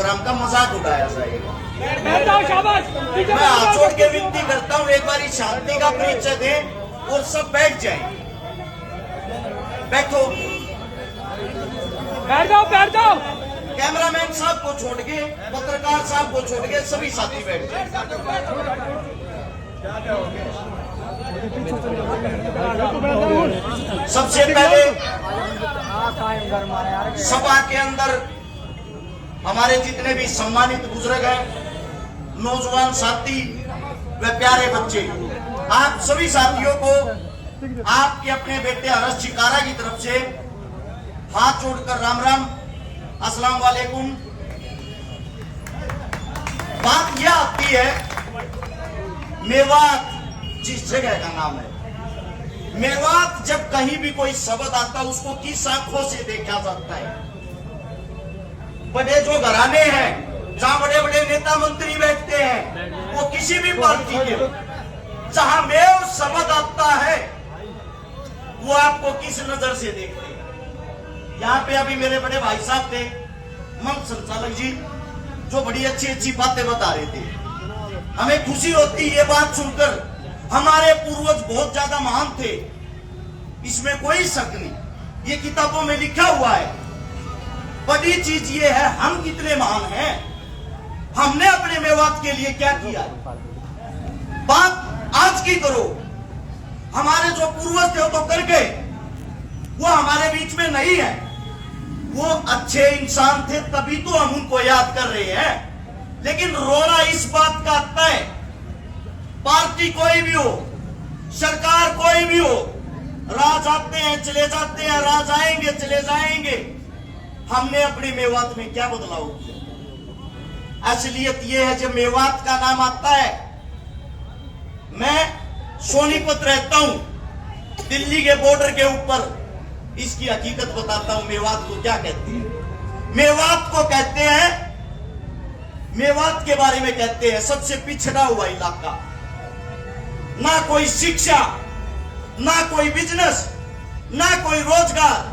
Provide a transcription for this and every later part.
Programme का मजाक उड़ाया जाएगा। मैं हाथ जोड़ के विनती करता हूँ, एक बार शांति का परिचय दें और सब बैठ जाएं। बैठो, बैठ जाओ। कैमरामैन साहब को छोड़ के, पत्रकार साहब को छोड़ के सभी साथी बैठ जाएं। सबसे पहले सभा के अंदर हमारे जितने भी सम्मानित बुजुर्ग हैं, नौजवान साथी व प्यारे बच्चे, आप सभी साथियों को आपके अपने बेटे हर्ष चिकारा की तरफ से हाथ जोड़कर राम राम, अस्सलाम वालेकुम। बात यह आती है, मेवात जिस जगह का नाम है, मेवात जब कहीं भी कोई शब्द आता है उसको किस आंखों से देखा जाता है। बड़े जो घराने हैं, जहां बड़े बड़े नेता मंत्री बैठते हैं, वो किसी भी पार्टी के, जहां मेव शब्द आता है वो आपको किस नजर से देखते हैं। यहाँ पे अभी मेरे बड़े भाई साहब थे, मंच संचालक जी, जो बड़ी अच्छी अच्छी बातें बता रहे थे। हमें खुशी होती है ये बात सुनकर, हमारे पूर्वज बहुत ज्यादा महान थे, इसमें कोई शक नहीं, ये किताबों में लिखा हुआ है। बड़ी चीज ये है हम कितने महान हैं, हमने अपने मेवात के लिए क्या किया। बात आज की करो, हमारे जो पूर्वज थे वो तो कर गए, वो हमारे बीच में नहीं है। वो अच्छे इंसान थे तभी तो हम उनको याद कर रहे हैं। लेकिन रोना इस बात का आता है, पार्टी कोई भी हो, सरकार कोई भी हो, राज आते हैं चले जाते हैं, राज आएंगे चले जाएंगे, हमने अपने मेवात में क्या बदलाव किया। असलियत यह है, जब मेवात का नाम आता है, मैं सोनीपत रहता हूं, दिल्ली के बॉर्डर के ऊपर, इसकी हकीकत बताता हूं। मेवात को क्या कहते हैं? मेवात को कहते हैं, मेवात के बारे में कहते हैं सबसे पिछड़ा हुआ इलाका, ना कोई शिक्षा, ना कोई बिजनेस, ना कोई रोजगार।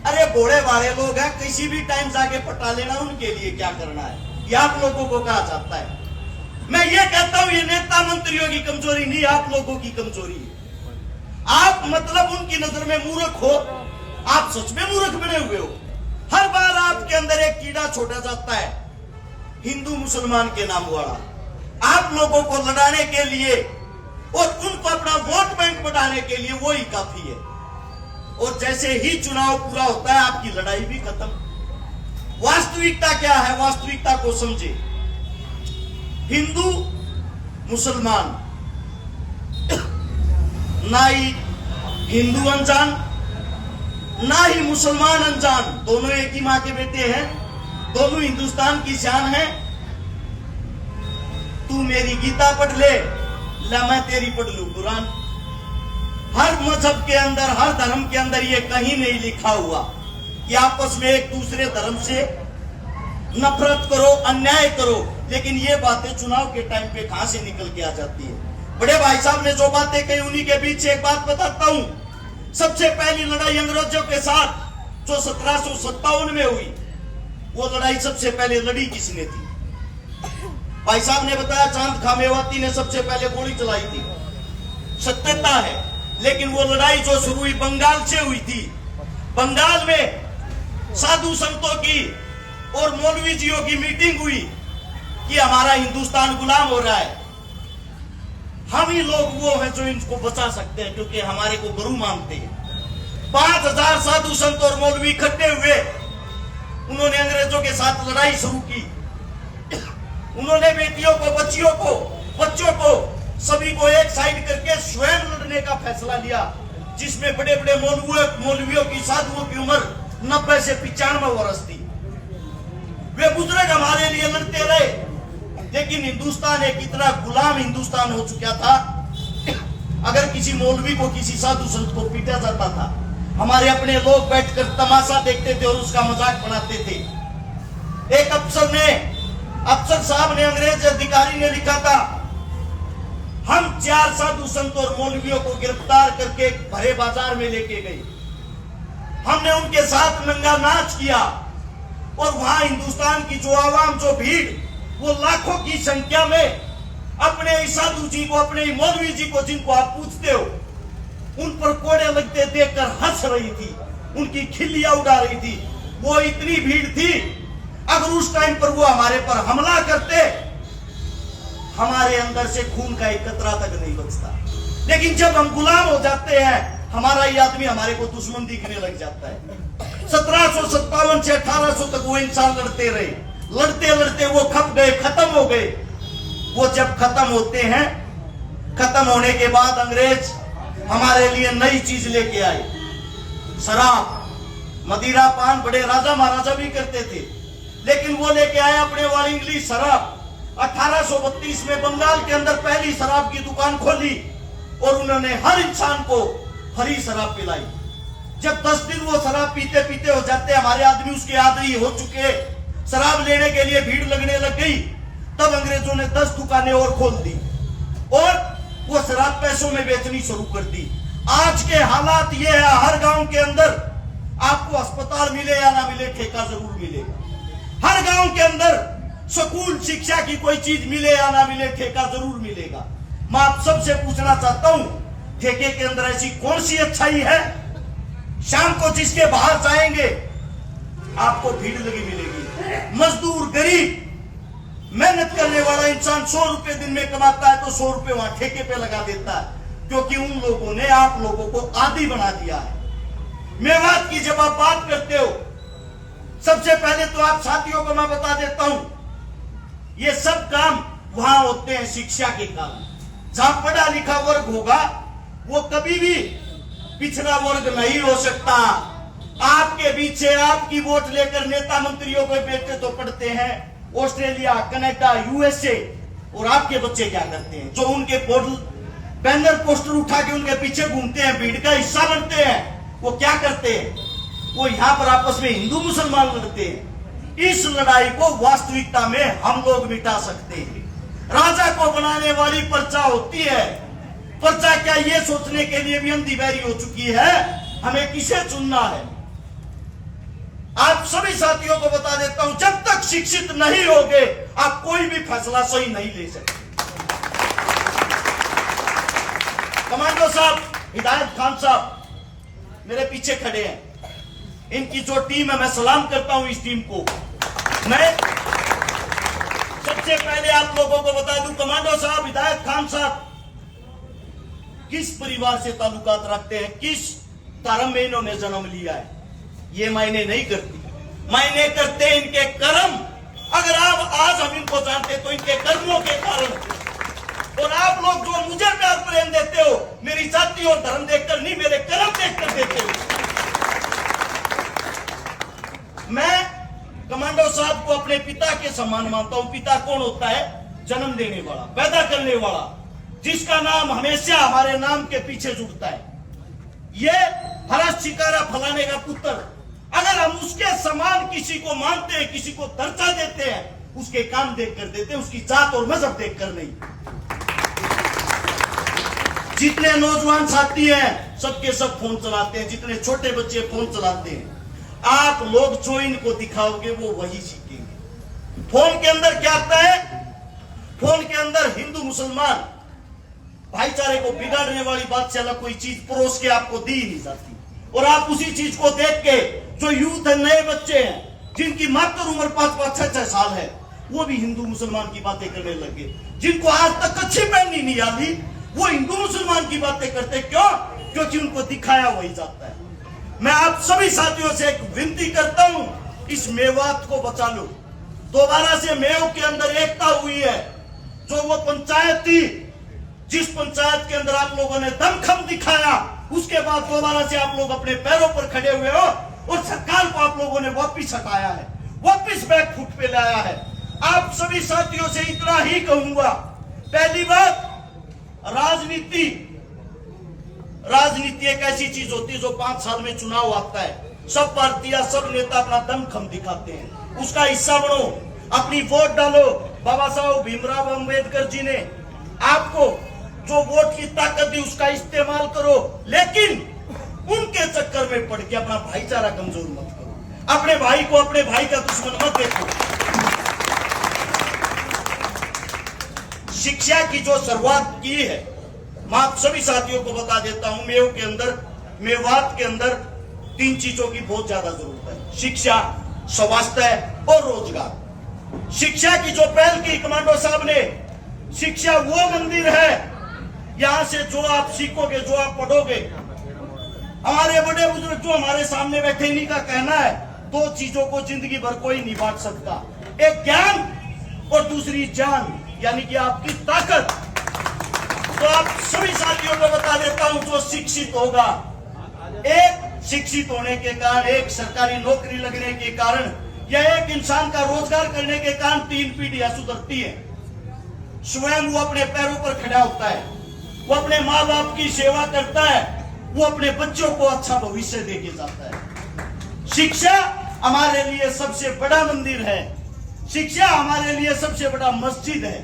अरे बूढ़े बाड़े लोग हैं, किसी भी टाइम जाके पटा लेना, उनके लिए क्या करना है, ये आप लोगों को कहा जाता है। मैं ये कहता हूं, ये नेता मंत्रियों की कमजोरी नहीं, आप लोगों की कमजोरी है। आप मतलब उनकी नजर में मूर्ख हो, आप सच में मूर्ख बने हुए हो। हर बार आपके अंदर एक कीड़ा छोड़ा जाता है, हिंदू मुसलमान के नाम वाला, आप लोगों को लड़ाने के लिए और उनको अपना वोट बैंक बढ़ाने के लिए वो ही काफी है। और जैसे ही चुनाव पूरा होता है, आपकी लड़ाई भी खत्म। वास्तविकता क्या है, वास्तविकता को समझे। हिंदू मुसलमान, ना ही हिंदू अनजान, ना ही मुसलमान अनजान, दोनों एक ही मां के बेटे हैं, दोनों हिंदुस्तान की शान है। तू मेरी गीता पढ़ ले, ला मैं तेरी पढ़ लू कुरान। हर मजहब के अंदर, हर धर्म के अंदर ये कहीं नहीं लिखा हुआ कि आपस में एक दूसरे धर्म से नफरत करो, अन्याय करो। लेकिन ये बातें चुनाव के टाइम पे कहां से निकल के आ जाती है। बड़े भाई साहब ने जो बातें कही, उन्हीं के बीच एक बात बताता हूं। सबसे पहली लड़ाई अंग्रेजों के साथ जो 1757 में हुई, वो लड़ाई सबसे पहले लड़ी किसने थी? भाई साहब ने बताया चांद खां मेवाती ने सबसे पहले गोली चलाई थी, सत्यता है। लेकिन वो लड़ाई जो शुरू हुई बंगाल से हुई थी। बंगाल में साधु संतों की और मौलवीजियों की मीटिंग हुई कि हमारा हिंदुस्तान गुलाम हो रहा है, हम ही लोग वो हैं जो इनको बचा सकते हैं, क्योंकि हमारे को गुरु मानते हैं। 5000 साधु संत और मौलवी इकट्ठे हुए, उन्होंने अंग्रेजों के साथ लड़ाई शुरू की। उन्होंने बेटियों को, बच्चों को सभी को एक साइड करके स्वयं लड़ने का फैसला लिया, जिसमें बड़े बड़े मौलवियों की, साधुओं की उम्र 90 से 95 वर्ष थी। वे बुजुर्ग हमारे लिए लड़ते रहे, लेकिन हिंदुस्तान एक इतना गुलाम हिंदुस्तान हो चुका था, अगर किसी मौलवी को, किसी साधु संत को पीटा जाता था, हमारे अपने लोग बैठकर तमाशा देखते थे और उसका मजाक बनाते थे। एक अफसर साहब ने, अंग्रेज अधिकारी ने लिखा था, हम 4 साधु संत और मौलवियों को गिरफ्तार करके भरे बाजार में लेके गए। हमने उनके साथ नंगा नाच किया, और वहां हिंदुस्तान की जो आवाम, जो भीड़, वो लाखों की संख्या में अपने साधु जी को, अपने मौलवी जी को, जिनको आप पूछते हो, उन पर कोड़े लगते देखकर हंस रही थी, उनकी खिल्लियां उड़ा रही थी। वो इतनी भीड़ थी, अगर उस टाइम पर वो हमारे पर हमला करते, हमारे अंदर से खून का एक कतरा तक नहीं बचता। लेकिन जब हम गुलाम हो जाते हैं, हमारा ये आदमी हमारे को दुश्मन दिखने लग जाता है। 1757 से 1800 तक वो इंसान लड़ते रहे, लड़ते लड़ते वो खप गए, खत्म हो गए। वो जब खत्म होते हैं, खत्म होने के बाद अंग्रेज हमारे लिए नई चीज लेके आए, शराब, मदिरा पान। बड़े राजा महाराजा भी करते थे, लेकिन वो लेके आए अपने वाली इंग्लिश शराब। 1832 में बंगाल के अंदर पहली शराब की दुकान खोली और उन्होंने हर इंसान को हरी शराब पिलाई। जब 10 दिन वो शराब पीते पीते हो जाते, हमारे आदमी उसके आदी हो चुके, शराब लेने के लिए भीड़ लगने लग गई, तब अंग्रेजों ने 10 दुकानें और खोल दी और वो शराब पैसों में बेचनी शुरू कर दी। आज के हालात ये है, हर गांव के अंदर आपको अस्पताल मिले या ना मिले, ठेका जरूर मिलेगा। हर गांव के अंदर स्कूल, शिक्षा की कोई चीज मिले या ना मिले, ठेका जरूर मिलेगा। मैं आप सबसे पूछना चाहता हूं, ठेके के अंदर ऐसी कौन सी अच्छाई है? शाम को जिसके बाहर जाएंगे आपको भीड़ लगी मिलेगी। मजदूर, गरीब, मेहनत करने वाला इंसान 100 रुपए दिन में कमाता है तो 100 रुपए वहां ठेके पे लगा देता है, क्योंकि उन लोगों ने आप लोगों को आदी बना दिया है। मेवात की जब आप बात करते हो, सबसे पहले तो आप साथियों को मैं बता देता हूं, ये सब काम वहां होते हैं शिक्षा के कारण। जहां पढ़ा लिखा वर्ग होगा वो कभी भी पिछड़ा वर्ग नहीं हो सकता। आपके पीछे आपकी वोट लेकर नेता मंत्रियों के बेटे तो पढ़ते हैं ऑस्ट्रेलिया, कनाडा, यूएसए, और आपके बच्चे क्या करते हैं? जो उनके बैनर पोस्टर उठा के उनके पीछे घूमते हैं, भीड़ का हिस्सा बनते हैं, वो क्या करते हैं? वो यहां पर आपस में हिंदू मुसलमान लड़ते हैं। इस लड़ाई को वास्तविकता में हम लोग मिटा सकते हैं। राजा को बनाने वाली प्रजा होती है। प्रजा क्या ये सोचने के लिए भी अंधी बहरी हो चुकी है हमें किसे चुनना है? आप सभी साथियों को बता देता हूं, जब तक शिक्षित नहीं होगे आप कोई भी फैसला सही नहीं ले सकते। कमांडो साहब, हिदायत खान साहब मेरे पीछे खड़े हैं, इनकी जो टीम है, मैं सलाम करता हूं इस टीम को। मैं सबसे पहले आप लोगों को बता दूं, कमांडो साहब, हिदायत खान साहब किस परिवार से ताल्लुकात रखते हैं, किस धर्म में इन्होंने जन्म लिया है, ये मायने नहीं करती। मायने करते इनके कर्म। अगर आप आज हम इनको जानते तो इनके कर्मों के कारण। और आप लोग जो मुझे प्यार प्रेम देते हो, मेरी जाति और धर्म देखकर नहीं, मेरे कर्म देखकर देते हो। मैं कमांडो साहब को अपने पिता के समान मानता हूं। पिता कौन होता है? जन्म देने वाला, पैदा करने वाला, जिसका नाम हमेशा हमारे नाम के पीछे जुड़ता है। ये हरा शिकारा फलाने का पुत्र, अगर हम उसके समान किसी को मानते हैं, किसी को दर्जा देते हैं, उसके काम देखकर देते हैं, उसकी जात और मजहब देखकर नहीं। जितने नौजवान साथी हैं सबके सब फोन चलाते हैं, जितने छोटे बच्चे फोन चलाते हैं। आप लोग जो इनको दिखाओगे वो वही सीखेंगे। फोन के अंदर क्या आता है? फोन के अंदर हिंदू मुसलमान भाईचारे को बिगाड़ने वाली बात से अलग कोई चीज परोस के आपको दी नहीं जाती। और आप उसी चीज को देख के जो यूथ है, नए बच्चे हैं, जिनकी मात्र उम्र 5-5, 6-6 साल है, वो भी हिंदू मुसलमान की बातें करने लगे। जिनको आज तक अच्छी पहननी नहीं आती, वो हिंदू मुसलमान की बातें करते। क्यों? क्योंकि उनको दिखाया वही जाता है। मैं आप सभी साथियों से एक विनती करता हूं, इस मेवात को बचा लो। दोबारा से मेव के अंदर एकता हुई है। जो वो पंचायत थी, जिस पंचायत के अंदर आप लोगों ने दमखम दिखाया, उसके बाद दोबारा से आप लोग अपने पैरों पर खड़े हुए हो और सरकार को आप लोगों ने वापिस हटाया है, वापिस बैक फुट पे लाया है। आप सभी साथियों से इतना ही कहूंगा, पहली बात, राजनीति एक ऐसी चीज होती है जो 5 साल में चुनाव आता है, सब पार्टियां, सब नेता अपना दमखम दिखाते हैं, उसका हिस्सा बनो, अपनी वोट डालो। बाबा साहब भीमराव अंबेडकर जी ने आपको जो वोट की ताकत दी उसका इस्तेमाल करो, लेकिन उनके चक्कर में पड़ के अपना भाईचारा कमजोर मत करो। अपने भाई को अपने भाई का दुश्मन मत देखो। शिक्षा की जो शुरुआत की है, मैं आप सभी साथियों को बता देता हूं, मेवात के अंदर 3 चीजों की बहुत ज्यादा जरूरत है: शिक्षा, स्वास्थ्य और रोजगार। शिक्षा की जो पहल की कमांडो साहब ने, शिक्षा वो मंदिर है यहां से जो आप सीखोगे, जो आप पढ़ोगे। हमारे बड़े बुजुर्ग जो हमारे सामने बैठे, इन्हीं का कहना है 2 चीजों को जिंदगी भर कोई नहीं बांट सकता, एक ज्ञान और दूसरी जान, यानी कि आपकी ताकत। तो आप सभी साथियों को बता देता हूं, जो शिक्षित होगा, एक शिक्षित होने के कारण, एक सरकारी नौकरी लगने के कारण, या एक इंसान का रोजगार करने के कारण 3 पीढ़ियां सुधरती है। स्वयं वो अपने पैरों पर खड़ा होता है, वो अपने माँ बाप की सेवा करता है, वो अपने बच्चों को अच्छा भविष्य देके जाता है। शिक्षा हमारे लिए सबसे बड़ा मंदिर है, शिक्षा हमारे लिए सबसे बड़ा मस्जिद है।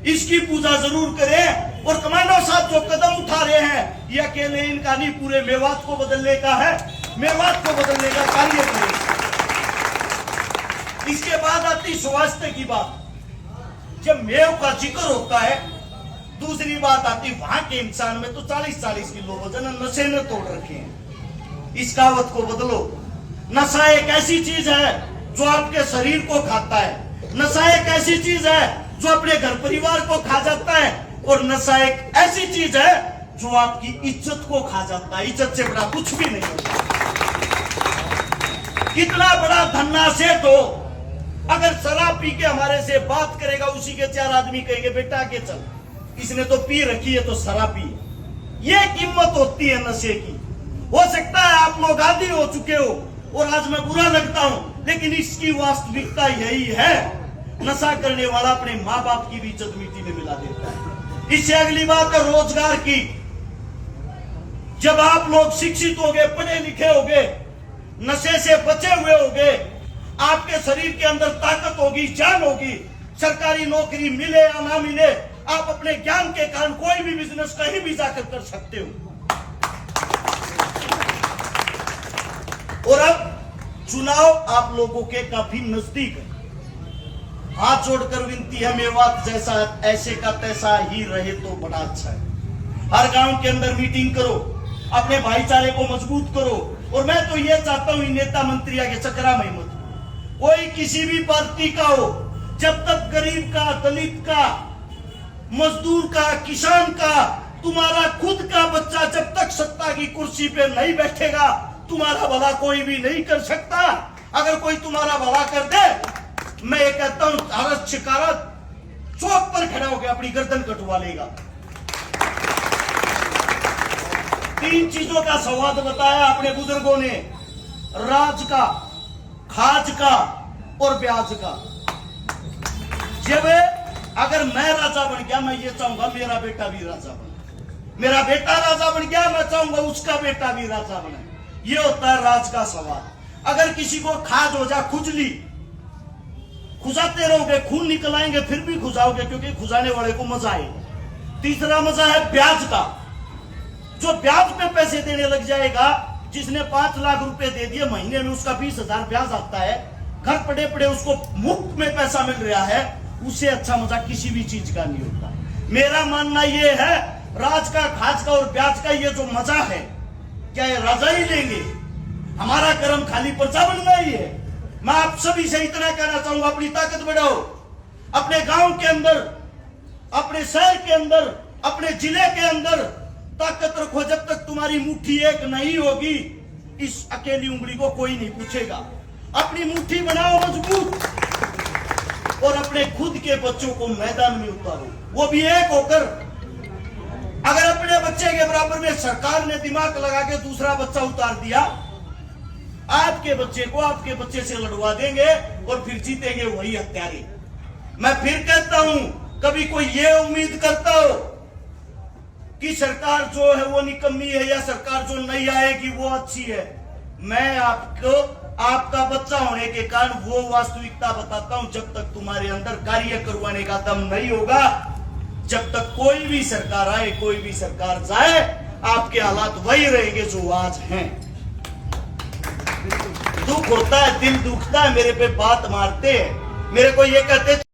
इसकी पूजा जरूर करें। और कमांडो साहब जो कदम उठा रहे हैं, ये अकेले इनका नहीं, पूरे मेवात को बदलने का है, मेवात को बदलने का कार्य करें। इसके बाद आती स्वास्थ्य की बात। जब मेव का जिक्र होता है, दूसरी बात आती वहां के इंसान में तो 40-40 किलो वजन नशे ने तोड़ रखे हैं। इस कहावत को बदलो। नशा एक ऐसी चीज है जो आपके शरीर को खाता है, नशा एक ऐसी चीज है जो अपने घर परिवार को खा जाता है, और नशा एक ऐसी चीज है जो आपकी इज्जत को खा जाता है। इज्जत से बड़ा कुछ भी नहीं होता। कितना बड़ा धन्ना सेठ हो, अगर शराब पी के हमारे से बात करेगा, उसी के 4 आदमी कहेंगे बेटा आगे चल, इसने तो पी रखी है तो शराबी है। ये कीमत होती है नशे की। हो सकता है आप लोग आदी हो चुके हो और आज मैं बुरा लगता हूं, लेकिन इसकी वास्तविकता यही है। नशा करने वाला अपने माँ बाप की भी इज्जत मिट्टी में मिला देता है। इससे अगली बात है रोजगार की। जब आप लोग शिक्षित होगे, पढ़े लिखे होगे, नशे से बचे हुए होगे, आपके शरीर के अंदर ताकत होगी, जान होगी, सरकारी नौकरी मिले या ना मिले, आप अपने ज्ञान के कारण कोई भी बिजनेस कहीं भी जाकर कर सकते हो। और अब चुनाव आप लोगों के काफी नजदीक है। हाथ जोड़कर विनती है, मेवात जैसा ऐसे का तैसा ही रहे तो बड़ा अच्छा है। हर गांव के अंदर मीटिंग करो, अपने भाईचारे को मजबूत करो। और मैं तो ये चाहता हूं, नेता मंत्रियों के चक्रा में मत, कोई किसी भी पार्टी का हो, जब तक गरीब का, दलित का, मजदूर का, किसान का, तुम्हारा खुद का बच्चा जब तक सत्ता की कुर्सी पे नहीं बैठेगा, तुम्हारा भला कोई भी नहीं कर सकता। अगर कोई तुम्हारा भला कर दे, मैं ये कहता हूं, भारत शिकारत चौक पर खड़ा होकर अपनी गर्दन कटवा लेगा। 3 चीजों का संवाद बताया अपने बुजुर्गों ने: राज का, खाज का और ब्याज का। जब अगर मैं राजा बन गया, मैं ये चाहूंगा मेरा बेटा भी राजा बने। मेरा बेटा राजा बन गया, मैं चाहूंगा उसका बेटा भी राजा बने। ये होता है राज का सवाल। अगर किसी को खाज हो जाए, खुजली, खुजाते रहोगे, खून निकल आएंगे, फिर भी खुजाओगे, क्योंकि खुजाने वाले को मजा आएगा। तीसरा मजा है ब्याज का। जो ब्याज पे पैसे देने लग जाएगा, जिसने 5 लाख रुपए दे दिए, महीने में उसका 20,000 ब्याज आता है, घर पड़े पड़े उसको मुफ्त में पैसा मिल रहा है, उससे अच्छा मजा किसी भी चीज का नहीं होता। मेरा मानना यह है, राज का, खाज का और ब्याज का ये जो मजा है, क्या ये राजा ही लेंगे? हमारा कर्म खाली प्रजा बनना ही है। मैं आप सभी से इतना कहना चाहूंगा, अपनी ताकत बढ़ाओ। अपने गांव के अंदर, अपने शहर के अंदर, अपने जिले के अंदर ताकत रखो। जब तक तुम्हारी मुट्ठी एक नहीं होगी, इस अकेली उंगली को कोई नहीं पूछेगा। अपनी मुट्ठी बनाओ मजबूत, और अपने खुद के बच्चों को मैदान में उतारो, वो भी एक होकर। अगर अपने बच्चे के बराबर में सरकार ने दिमाग लगा के दूसरा बच्चा उतार दिया, आपके बच्चे को आपके बच्चे से लड़वा देंगे और फिर जीतेंगे वही हत्यारे। मैं फिर कहता हूं, कभी कोई ये उम्मीद करता हो कि सरकार जो है वो निकम्मी है या सरकार जो नहीं आएगी वो अच्छी है, मैं आपको आपका बच्चा होने के कारण वो वास्तविकता बताता हूं। जब तक तुम्हारे अंदर कार्य करवाने का दम नहीं होगा, जब तक कोई भी सरकार आए, कोई भी सरकार जाए, आपके हालात वही रहेंगे जो आज हैं। दुख होता है, दिल दुखता है, मेरे पे बात मारते हैं, मेरे को ये कहते